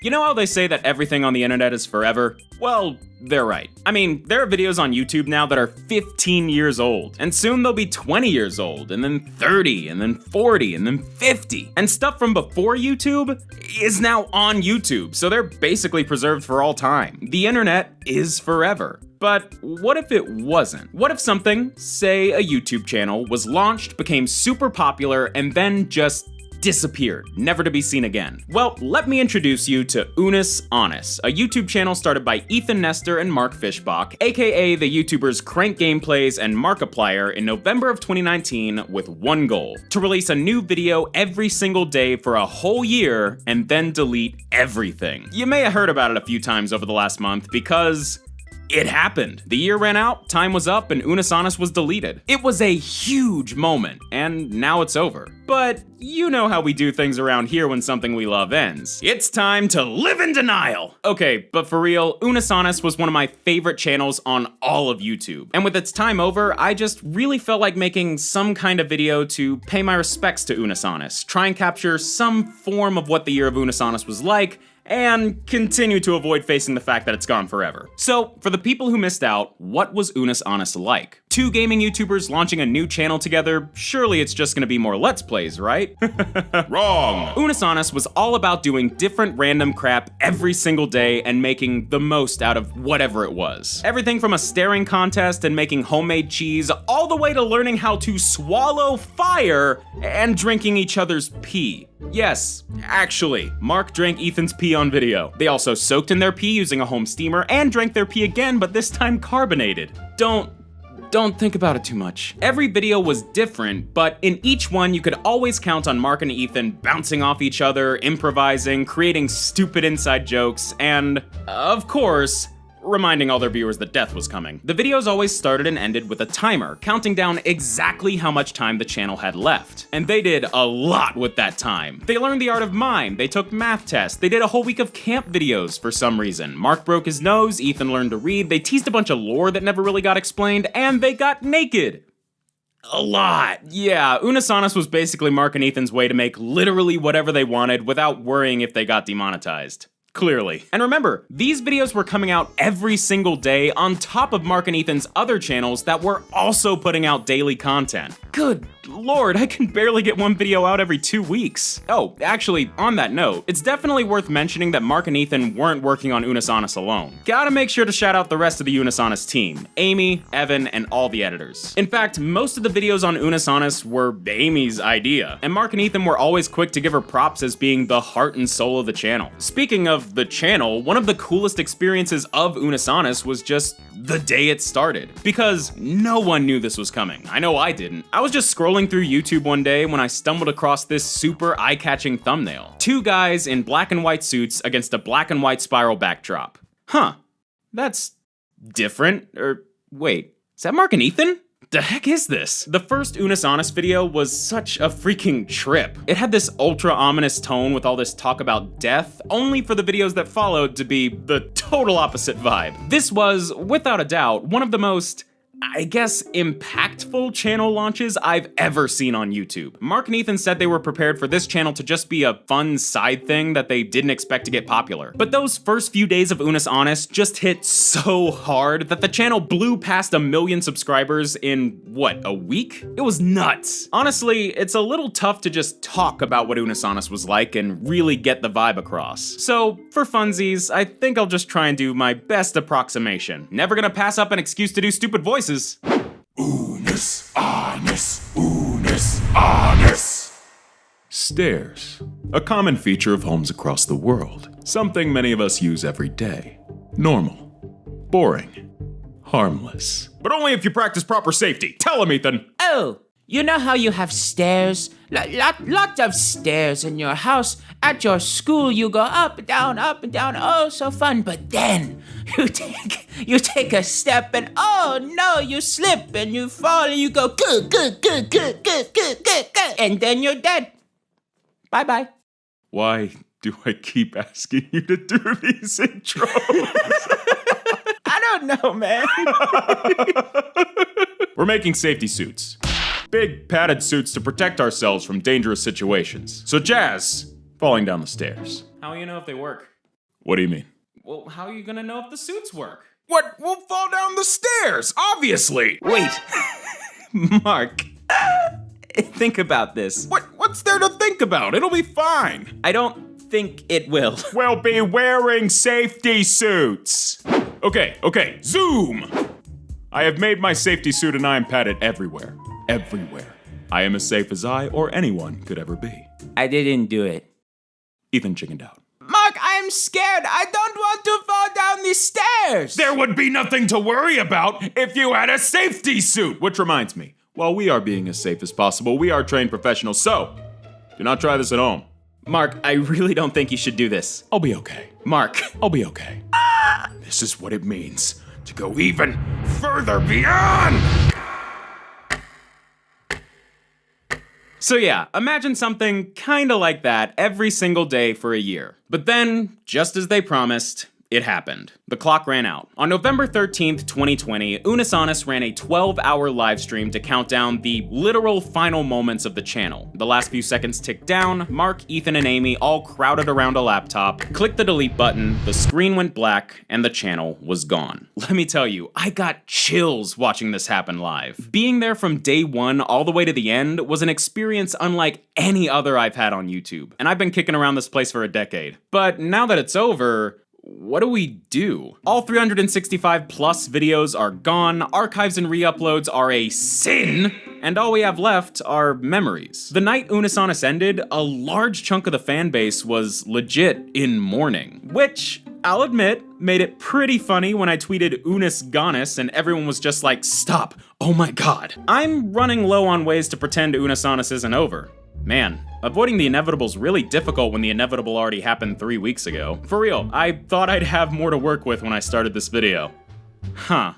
You know how they say that everything on the internet is forever? Well, they're right. I mean, there are videos on YouTube now that are 15 years old, and soon they'll be 20 years old, and then 30, and then 40, and then 50. And stuff from before YouTube is now on YouTube, so they're basically preserved for all time. The internet is forever. But what if it wasn't? What if something, say a YouTube channel, was launched, became super popular, and then just disappeared, never to be seen again? Well, let me introduce you to A너s'는, a YouTube channel started by Ethan Nestor and Mark Fishbach, aka the YouTubers Crank Gameplays and Markiplier, in November of 2019 with one goal: to release a new video every single day for a whole year and then delete everything. You may have heard about it a few times over the last month because it happened. The year ran out, time was up, and A너s'는 was deleted. It was a huge moment, and now it's over. But you know how we do things around here when something we love ends. It's time to live in denial! Okay, but for real, A너s'는 was one of my favorite channels on all of YouTube. And with its time over, I just really felt like making some kind of video to pay my respects to A너s'는, try and capture some form of what the year of A너s'는 was like, and continue to avoid facing the fact that it's gone forever. So, for the people who missed out, what was A너s'는 like? Two gaming YouTubers launching a new channel together, surely it's just gonna be more Let's Plays, right? Wrong! A너s'는 was all about doing different random crap every single day and making the most out of whatever it was. Everything from a staring contest and making homemade cheese, all the way to learning how to swallow fire and drinking each other's pee. Yes, actually, Mark drank Ethan's pee on video. They also soaked in their pee using a home steamer and drank their pee again, but this time carbonated. Don't think about it too much. Every video was different, but in each one you could always count on Mark and Ethan bouncing off each other, improvising, creating stupid inside jokes, and, of course, reminding all their viewers that death was coming. The videos always started and ended with a timer, counting down exactly how much time the channel had left. And they did a lot with that time. They learned the art of mime, they took math tests, they did a whole week of camp videos for some reason. Mark broke his nose, Ethan learned to read, they teased a bunch of lore that never really got explained, and they got naked. A lot. Yeah, A너s'는 was basically Mark and Ethan's way to make literally whatever they wanted without worrying if they got demonetized. Clearly. And remember, these videos were coming out every single day on top of Mark and Ethan's other channels that were also putting out daily content. Good lord, I can barely get one video out every 2 weeks. Oh, actually, on that note, it's definitely worth mentioning that Mark and Ethan weren't working on A너s'는 alone. Gotta make sure to shout out the rest of the A너s'는 team, Amy, Evan, and all the editors. In fact, most of the videos on A너s'는 were Amy's idea, and Mark and Ethan were always quick to give her props as being the heart and soul of the channel. Speaking of the channel, one of the coolest experiences of A너s'는 was just the day it started. Because no one knew this was coming. I know I didn't. I was just scrolling through YouTube one day when I stumbled across this super eye-catching thumbnail. Two guys in black and white suits against a black and white spiral backdrop. Huh. That's different. Wait, is that Mark and Ethan? The heck is this? The first A너s'는 video was such a freaking trip. It had this ultra ominous tone with all this talk about death, only for the videos that followed to be the total opposite vibe. This was, without a doubt, one of the most, I guess, impactful channel launches I've ever seen on YouTube. Mark and Ethan said they were prepared for this channel to just be a fun side thing that they didn't expect to get popular. But those first few days of A너s'는 just hit so hard that the channel blew past 1 million subscribers in, what, a week? It was nuts. Honestly, it's a little tough to just talk about what A너s'는 was like and really get the vibe across. So, for funsies, I think I'll just try and do my best approximation. Never gonna pass up an excuse to do stupid voices. A너s'는. Stairs. A common feature of homes across the world. Something many of us use every day. Normal. Boring. Harmless. But only if you practice proper safety. Tell him, Ethan. Oh, you know how you have stairs? Lots of stairs in your house. At your school, you go up and down, oh, so fun. But then you take a step and oh no, you slip and you fall and you go good, and then you're dead. Bye-bye. Why do I keep asking you to do these intros? I don't know, man. We're making safety suits. Big padded suits to protect ourselves from dangerous situations. So Jazz, falling down the stairs. How will you know if they work? What do you mean? Well, how are you gonna know if the suits work? What? We'll fall down the stairs, obviously! Wait. Mark. Think about this. What's there to think about? It'll be fine. I don't think it will. We'll be wearing safety suits. Okay, zoom! I have made my safety suit and I am padded everywhere. Everywhere. I am as safe as I or anyone could ever be. I didn't do it. Ethan chickened out. Mark, I am scared. I don't want to fall down these stairs. There would be nothing to worry about if you had a safety suit! Which reminds me, while we are being as safe as possible, we are trained professionals, so do not try this at home. Mark, I really don't think you should do this. I'll be okay. Mark. I'll be okay. This is what it means to go even further beyond! So yeah, imagine something kinda like that every single day for a year. But then, just as they promised, it happened. The clock ran out. On November 13th, 2020, A너스 ran a 12-hour live stream to count down the literal final moments of the channel. The last few seconds ticked down, Mark, Ethan, and Amy all crowded around a laptop, clicked the delete button, the screen went black, and the channel was gone. Let me tell you, I got chills watching this happen live. Being there from day one all the way to the end was an experience unlike any other I've had on YouTube, and I've been kicking around this place for a decade. But now that it's over, what do we do? All 365 plus videos are gone, archives and re-uploads are a sin, and all we have left are memories. The night A너스 ended, a large chunk of the fan base was legit in mourning, which, I'll admit, made it pretty funny when I tweeted A너스 and everyone was just like, stop, oh my god. I'm running low on ways to pretend A너스 isn't over. Man, avoiding the inevitable's really difficult when the inevitable already happened 3 weeks ago. For real, I thought I'd have more to work with when I started this video. Huh.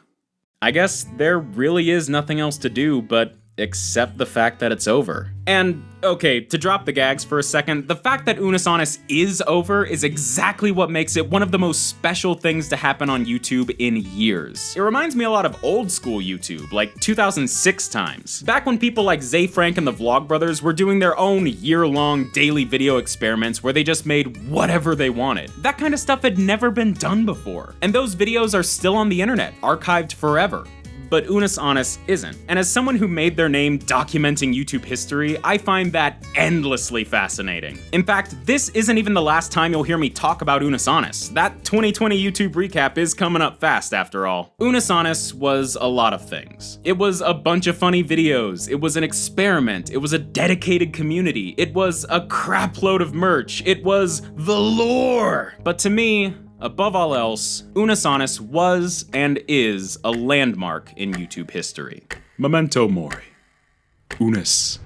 I guess there really is nothing else to do but accept the fact that it's over. And, okay, to drop the gags for a second, the fact that A너스 is over is exactly what makes it one of the most special things to happen on YouTube in years. It reminds me a lot of old school YouTube, like 2006 times. Back when people like Zay Frank and the Vlogbrothers were doing their own year-long daily video experiments where they just made whatever they wanted. That kind of stuff had never been done before. And those videos are still on the internet, archived forever. But A너스 isn't. And as someone who made their name documenting YouTube history, I find that endlessly fascinating. In fact, this isn't even the last time you'll hear me talk about A너스. That 2020 YouTube recap is coming up fast after all. A너스 was a lot of things. It was a bunch of funny videos, it was an experiment, it was a dedicated community, it was a crapload of merch, it was the lore. But to me, above all else, A너스 was and is a landmark in YouTube history. Memento mori. A너스.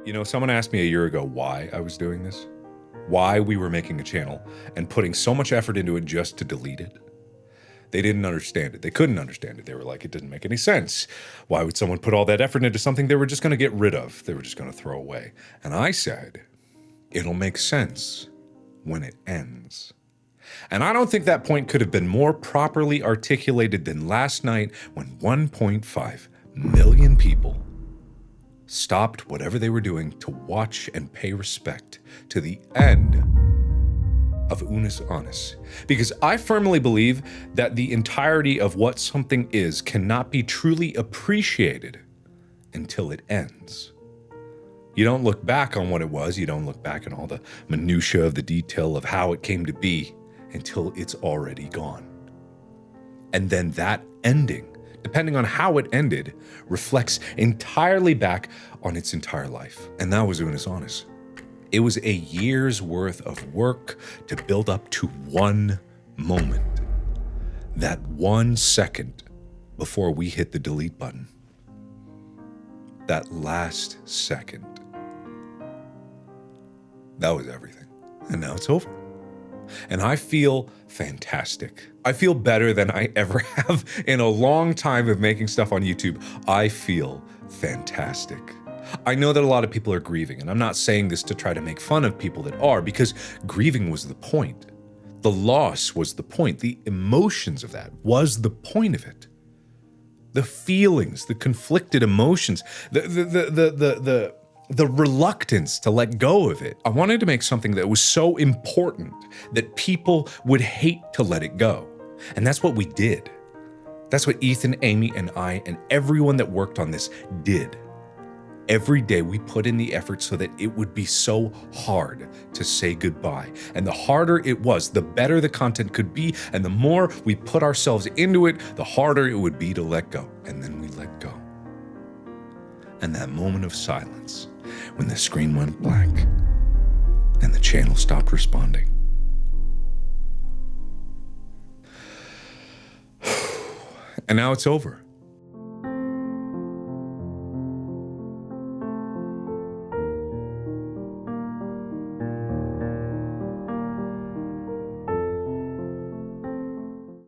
You know, someone asked me a year ago why I was doing this, why we were making a channel and putting so much effort into it just to delete it. They didn't understand it. They couldn't understand it. They were like, it didn't make any sense. Why would someone put all that effort into something they were just going to get rid of? They were just going to throw away. And I said, it'll make sense when it ends. And I don't think that point could have been more properly articulated than last night when 1.5 million people stopped whatever they were doing to watch and pay respect to the end of A너스. Because I firmly believe that the entirety of what something is cannot be truly appreciated until it ends. You don't look back on what it was, you don't look back on all the minutiae of the detail of how it came to be until it's already gone. And then that ending, depending on how it ended, reflects entirely back on its entire life. And that was A너스. It was a year's worth of work to build up to one moment. That 1 second before we hit the delete button. That last second. That was everything. And now it's over. And I feel fantastic. I feel better than I ever have in a long time of making stuff on YouTube. I feel fantastic. I know that a lot of people are grieving, and I'm not saying this to try to make fun of people that are, because grieving was the point. The loss was the point. The emotions of that was the point of it. The feelings, the conflicted emotions, the reluctance to let go of it. I wanted to make something that was so important that people would hate to let it go. And that's what we did. That's what Ethan, Amy, and I, and everyone that worked on this did. Every day we put in the effort so that it would be so hard to say goodbye. And the harder it was, the better the content could be. And the more we put ourselves into it, the harder it would be to let go. And then we let go. And that moment of silence, when the screen went blank and the channel stopped responding. And now it's over.